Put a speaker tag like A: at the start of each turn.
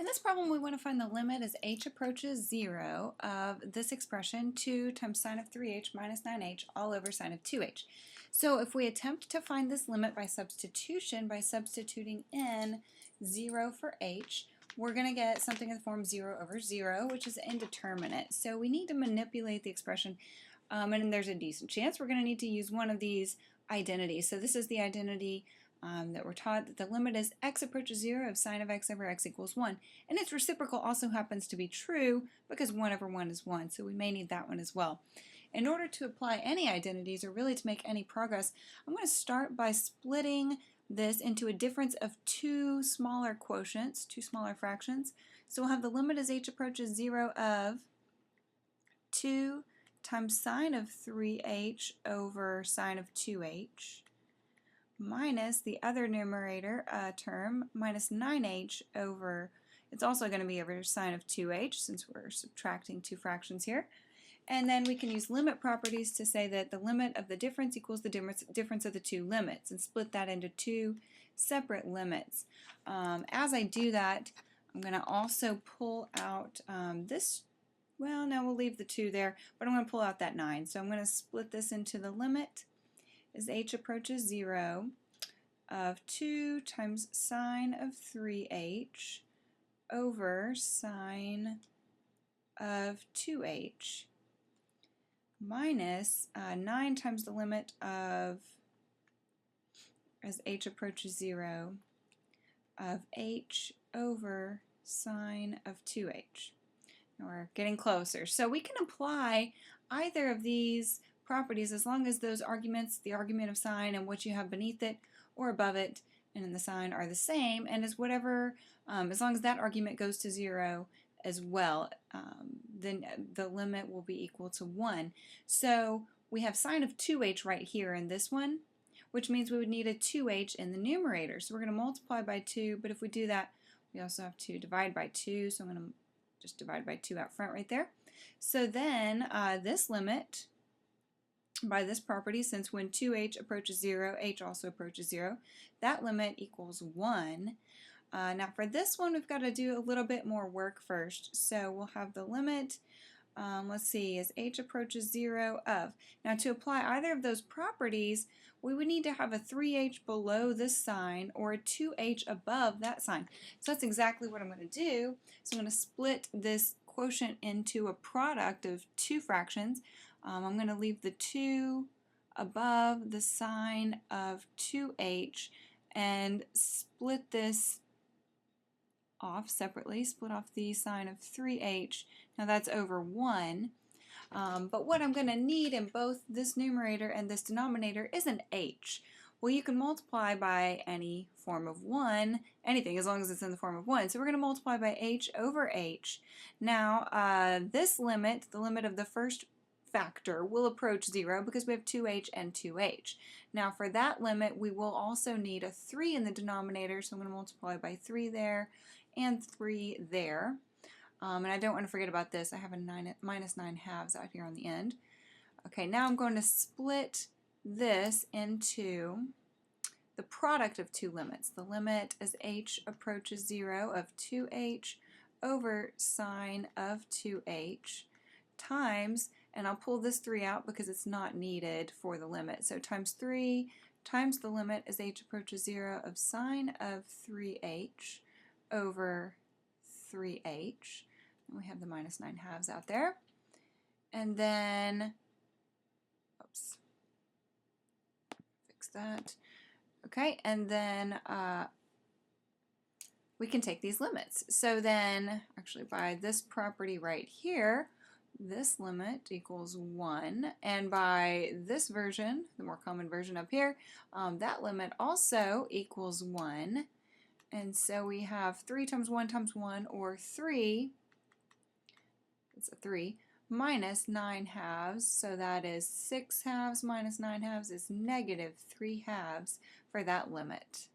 A: this problem, we want to find the limit as h approaches 0 of this expression, 2 times sine of 3h minus 9h all over sine of 2h. So if we attempt to find this limit by substitution, by substituting in 0 for h, we're going to get something in the form 0 over 0, which is indeterminate. So we need to manipulate the expression, and there's a decent chance we're going to need to use one of these identities. So this is the identity that we're taught, that the limit as x approaches 0 of sine of x over x equals 1. And its reciprocal also happens to be true because 1 over 1 is 1, so we may need that one as well. In order to apply any identities, or really to make any progress, I'm going to start by splitting this into a difference of two smaller quotients, two smaller fractions. So we'll have the limit as h approaches 0 of 2 times sine of 3h over sine of 2h minus the other numerator term, minus 9h over, it's also going to be over sine of 2h since we're subtracting two fractions here. And then we can use limit properties to say that the limit of the difference equals the difference of the two limits, and split that into two separate limits. As I do that, I'm going to also pull out this, well, no, we'll leave the 2 there, but I'm going to pull out that 9. So I'm going to split this into the limit as h approaches 0 of 2 times sine of 3h over sine of 2h minus 9 times the limit of, as h approaches 0, of h over sine of 2h. Now we're getting closer. So we can apply either of these properties as long as those arguments, the argument of sine and what you have beneath it or above it and in the sign, are the same, and as whatever, as long as that argument goes to 0 as well, then the limit will be equal to 1. So we have sine of 2h right here in this one, which means we would need a 2h in the numerator. So we're going to multiply by 2, but if we do that, we also have to divide by 2, so I'm going to just divide by 2 out front right there. So then this limit, by this property, since when 2h approaches 0, h also approaches 0, that limit equals 1. Now for this one, we've got to do a little bit more work first. So we'll have the limit, let's see, as h approaches 0 of. Now to apply either of those properties, we would need to have a 3h below this sign or a 2h above that sign. So that's exactly what I'm going to do. So I'm going to split this quotient into a product of two fractions. I'm going to leave the 2 above the sign of 2h and split this off separately, split off the sign of 3h. Now that's over 1. But what I'm going to need in both this numerator and this denominator is an h. Well, you can multiply by any form of 1, anything, as long as it's in the form of 1. So we're going to multiply by h over h. Now, this limit, the limit of the first factor, will approach 0 because we have 2h and 2h. Now, for that limit, we will also need a 3 in the denominator, so I'm going to multiply by 3 there and 3 there. And I don't want to forget about this. I have a minus 9 halves out here on the end. Okay, now I'm going to split this into the product of two limits. The limit as h approaches 0 of 2h over sine of 2h times, and I'll pull this 3 out because it's not needed for the limit. So times 3 times the limit as h approaches 0 of sine of 3h over 3h. And we have the minus 9 halves out there. And then, oops, fix that. Okay, and then we can take these limits. So then, actually by this property right here, this limit equals 1, and by this version, the more common version up here, that limit also equals 1. And so we have 3 times 1, or 3, it's a 3, minus 9 halves, so that is 6 halves minus 9 halves is negative 3 halves for that limit.